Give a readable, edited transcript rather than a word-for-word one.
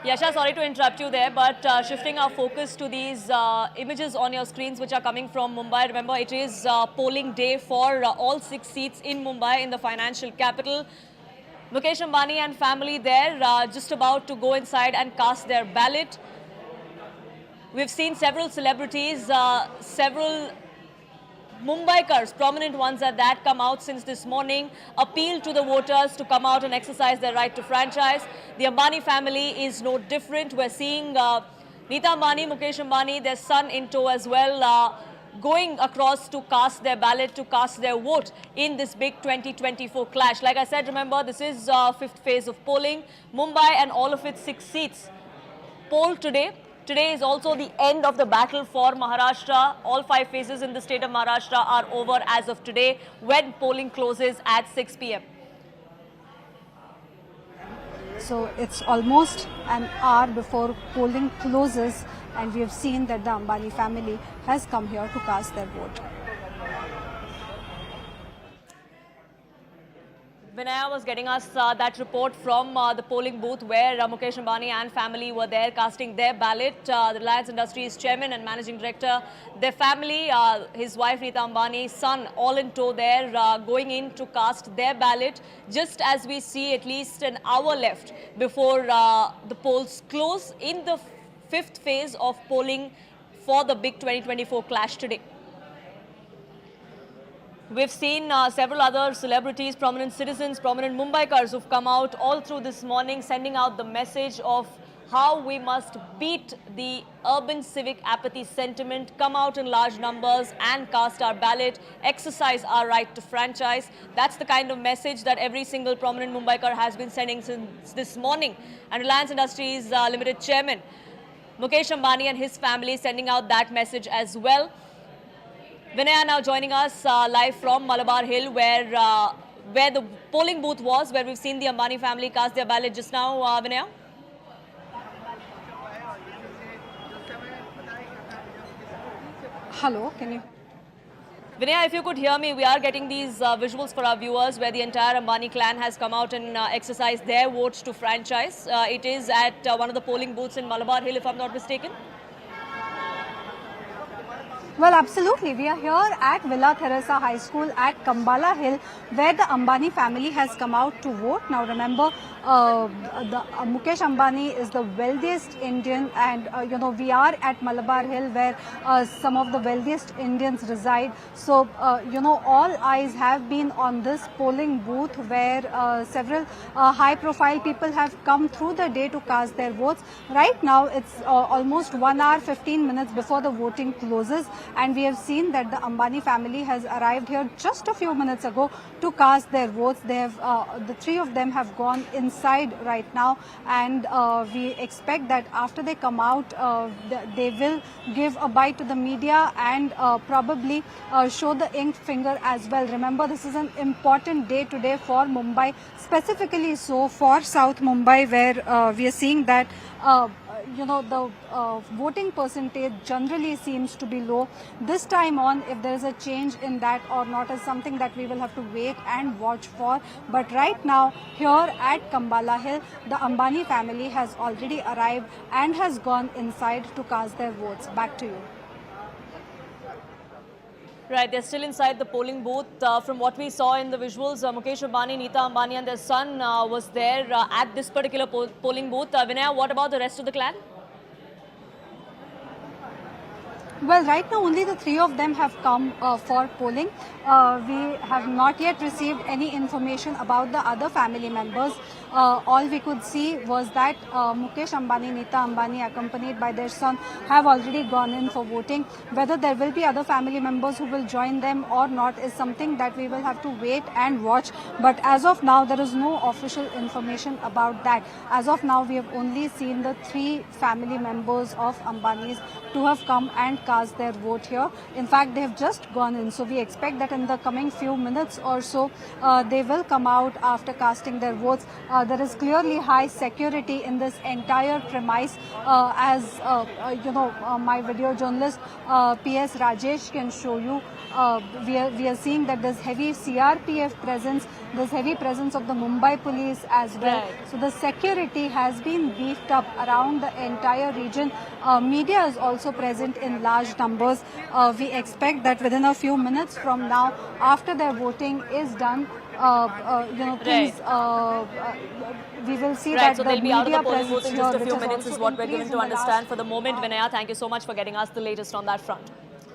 Yasha, sorry to interrupt you there, but shifting our focus to these images on your screens which are coming from Mumbai. Remember, it is polling day for all 6 seats in Mumbai, in the financial capital. Mukesh Ambani and family there, just about to go inside and cast their ballot. We've seen several celebrities, several Mumbaikars, prominent ones at that, come out since this morning, appeal to the voters to come out and exercise their right to franchise. The Ambani family is no different. We're seeing Neeta Ambani, Mukesh Ambani, their son in tow as well, going across to cast their ballot, to cast their vote in this big 2024 clash. Like I said, remember, this is 5th phase of polling. Mumbai and all of its 6 seats polled today. Today is also the end of the battle for Maharashtra. All 5 phases in the state of Maharashtra are over as of today, when polling closes at 6 p.m. So it's almost an hour before polling closes, and we have seen that the Ambani family has come here to cast their vote. Vinaya was getting us that report from the polling booth where Mukesh Ambani and family were there casting their ballot. The Reliance Industries chairman and managing director, their family, his wife Neeta Ambani, son, all in tow there, going in to cast their ballot, just as we see at least an hour left before the polls close in the 5th phase of polling for the big 2024 clash today. We've seen several other celebrities, prominent citizens, prominent Mumbaikars who've come out all through this morning, sending out the message of how we must beat the urban civic apathy sentiment, come out in large numbers and cast our ballot, exercise our right to franchise. That's the kind of message that every single prominent Mumbaikar has been sending since this morning. And Reliance Industries Limited chairman, Mukesh Ambani and his family sending out that message as well. Vinaya now joining us live from Malabar Hill, where the polling booth was, where we've seen the Ambani family cast their ballot just now. Vinaya? Hello, can you? Vinaya, if you could hear me, we are getting these visuals for our viewers where the entire Ambani clan has come out and exercised their votes to franchise. It is at one of the polling booths in Malabar Hill, if I'm not mistaken. Well, absolutely. We are here at Villa Theresa High School at Kambala Hill, where the Ambani family has come out to vote. Now, remember, Mukesh Ambani is the wealthiest Indian, and we are at Malabar Hill, where some of the wealthiest Indians reside. So, all eyes have been on this polling booth, where several high-profile people have come through the day to cast their votes. Right now, it's almost 1 hour 15 minutes before the voting closes. And we have seen that the Ambani family has arrived here just a few minutes ago to cast their votes. They have, the 3 of them have gone inside right now, and we expect that after they come out, they will give a bite to the media and probably show the inked finger as well. Remember, this is an important day today for Mumbai, specifically so for South Mumbai, where we are seeing that the voting percentage generally seems to be low. This time on, if there is a change in that or not is something that we will have to wait and watch for. But right now, here at Kambala Hill, the Ambani family has already arrived and has gone inside to cast their votes. Back to you. Right, they're still inside the polling booth. From what we saw in the visuals, Mukesh Ambani, Neeta Ambani and their son was there at this particular polling booth. Vinaya, what about the rest of the clan? Well, right now only the 3 of them have come for polling. We have not yet received any information about the other family members. All we could see was that Mukesh Ambani, Neeta Ambani, accompanied by their son, have already gone in for voting. Whether there will be other family members who will join them or not is something that we will have to wait and watch. But as of now, there is no official information about that. As of now, we have only seen the 3 family members of Ambani's to have come and cast their vote here. In fact, they have just gone in. So we expect that in the coming few minutes or so, they will come out after casting their votes. There is clearly high security in this entire premise, as my video journalist PS Rajesh can show you. We are seeing that there's heavy CRPF presence, there's heavy presence of the Mumbai police as well. Right. So the security has been beefed up around the entire region. Media is also present in large numbers. We expect that within a few minutes from now, after their voting is done, things, we will see Right, that so the they'll be out of media the polling presence booth in here, just a which few has minutes, is also what we're increased given to in the last understand. For the moment, Vinaya, thank you so much for getting us the latest on that front.